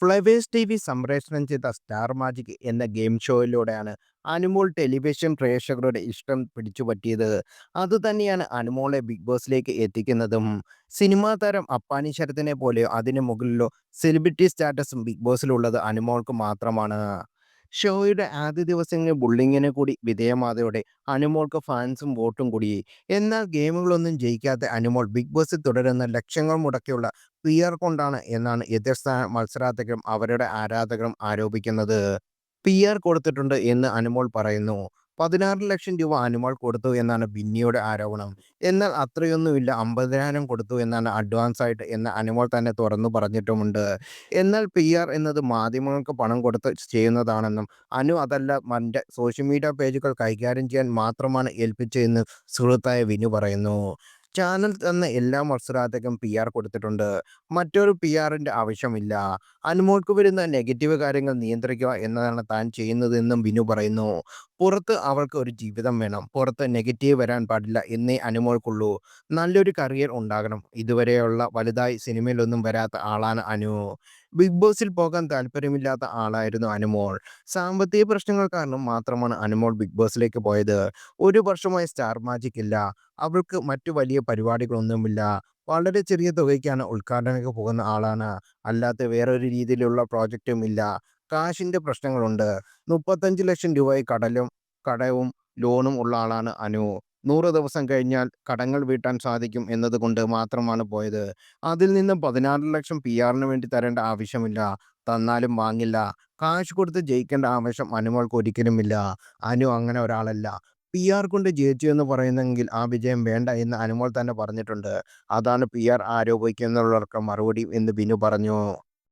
Flowers TV സംപ്രേഷണം ചെയ്ത star magic എന്ന ഗെയിം ഷോയിലൂടെയാണ് അനുമോൾ ടെലിവിഷൻ പ്രേക്ഷകരുടെ ഇഷ്ടം പിടിച്ചുപറ്റിയത്. അതുതന്നെയാണ് അനുമോളെ ബിഗ് ബോസിലേക്ക് എത്തിക്കുന്നതും. സിനിമാ താരം അപ്പാനി ശരത്തിനെ പോലെയോ അതിന് മുകളിലോ സെലിബ്രിറ്റി സ്റ്റാറ്റസും ബിഗ് ബോസിലുള്ളത് അനുമോൾക്ക് മാത്രമാണ്. ഷോയുടെ ആദ്യ ദിവസങ്ങളിൽ ബുള്ളിങ്ങിന് കൂടി വിധേയമായതോടെ അനുമോൾക്ക് ഫാൻസും വോട്ടും കൂടി. എന്നാൽ ഗെയിമുകളൊന്നും ജയിക്കാത്ത അനുമോൾ ബിഗ് ബോസിൽ തുടരുന്ന ലക്ഷങ്ങൾ മുടക്കിയുള്ള PR കൊണ്ടാണ് എന്നാണ് എതിർ മത്സരാർത്ഥികളും അവരുടെ ആരാധകരും ആരോപിക്കുന്നത്. PR കൊടുത്തിട്ടുണ്ട് എന്ന് അനുമോൾ പറയുന്നു. 16 ലക്ഷം രൂപ അനുമോൾ കൊടുത്തു എന്നാണ് ബിന്നിയുടെ ആരോപണം. എന്നാൽ അത്രയൊന്നുമില്ല, 50,000 കൊടുത്തു എന്നാണ് അഡ്വാൻസ് ആയിട്ട് എന്ന് അനുമോൾ തന്നെ തുറന്നു പറഞ്ഞിട്ടുമുണ്ട്. എന്നാൽ PR എന്നത് മാധ്യമങ്ങൾക്ക് പണം കൊടുത്ത് ചെയ്യുന്നതാണെന്നും അതല്ല മറ്റ് സോഷ്യൽ മീഡിയ പേജുകൾ കൈകാര്യം ചെയ്യാൻ മാത്രമാണ് ഏൽപ്പിച്ചതെന്ന് സുഹൃത്തായ വിനു പറയുന്നു. ചാനൽ തന്ന എല്ലാ മത്സരാർത്ഥിക്കും PR കൊടുത്തിട്ടുണ്ട്. മറ്റൊരു PRന്റെ ആവശ്യമില്ല. അനുമോൾക്ക് വരുന്ന നെഗറ്റീവ് കാര്യങ്ങൾ നിയന്ത്രിക്കുക എന്നതാണ് താൻ ചെയ്യുന്നതെന്നും വിനു പറയുന്നു. പുറത്ത് അവൾക്ക് ഒരു ജീവിതം വേണം. പുറത്ത് നെഗറ്റീവ് വരാൻ പാടില്ല എന്നേ അനുമോൾക്കുള്ളൂ. നല്ലൊരു കരിയർ ഉണ്ടാകണം. ഇതുവരെയുള്ള വലുതായി സിനിമയിലൊന്നും വരാത്ത ആളാണ് അനു. ബിഗ് ബോസിൽ പോകാൻ താല്പര്യമില്ലാത്ത ആളായിരുന്നു അനുമോൾ. സാമ്പത്തിക പ്രശ്നങ്ങൾ കാരണം മാത്രമാണ് അനുമോൾ ബിഗ് ബോസിലേക്ക് പോയത്. ഒരു വർഷമായി സ്റ്റാർ മാജിക് ഇല്ല. അവൾക്ക് മറ്റു വലിയ പരിപാടികളൊന്നുമില്ല. വളരെ ചെറിയ തുകയ്ക്കാണ് ഉദ്ഘാടനത്തിന് പോകുന്ന ആളാണ്. അല്ലാത്ത വേറൊരു രീതിയിലുള്ള പ്രോജക്റ്റും ഇല്ല. കാശിന്റെ പ്രശ്നങ്ങളുണ്ട്. 35 ലക്ഷം രൂപയായി കടവും ലോണും ഉള്ള ആളാണ് അനു. 100 ദിവസം കഴിഞ്ഞാൽ കടങ്ങൾ വീട്ടാൻ സാധിക്കും എന്നതുകൊണ്ട് മാത്രമാണ് പോയത്. അതിൽ നിന്നും 16 ലക്ഷം PRന് വേണ്ടി തരേണ്ട ആവശ്യമില്ല. തന്നാലും വാങ്ങില്ല. കാശ് കൊടുത്ത് ജയിക്കേണ്ട ആവശ്യം അനുമോൾക്ക് ഒരിക്കലുമില്ല. അനു അങ്ങനെ ഒരാളല്ല. PR കൊണ്ട് ജയിച്ചു എന്ന് പറയുന്നെങ്കിൽ ആ വിജയം വേണ്ട എന്ന് അനുമോൾ തന്നെ പറഞ്ഞിട്ടുണ്ട്. അതാണ് PR ആരോപിക്കുന്നവർക്ക് മറുപടി എന്ന് ബിനു പറഞ്ഞു.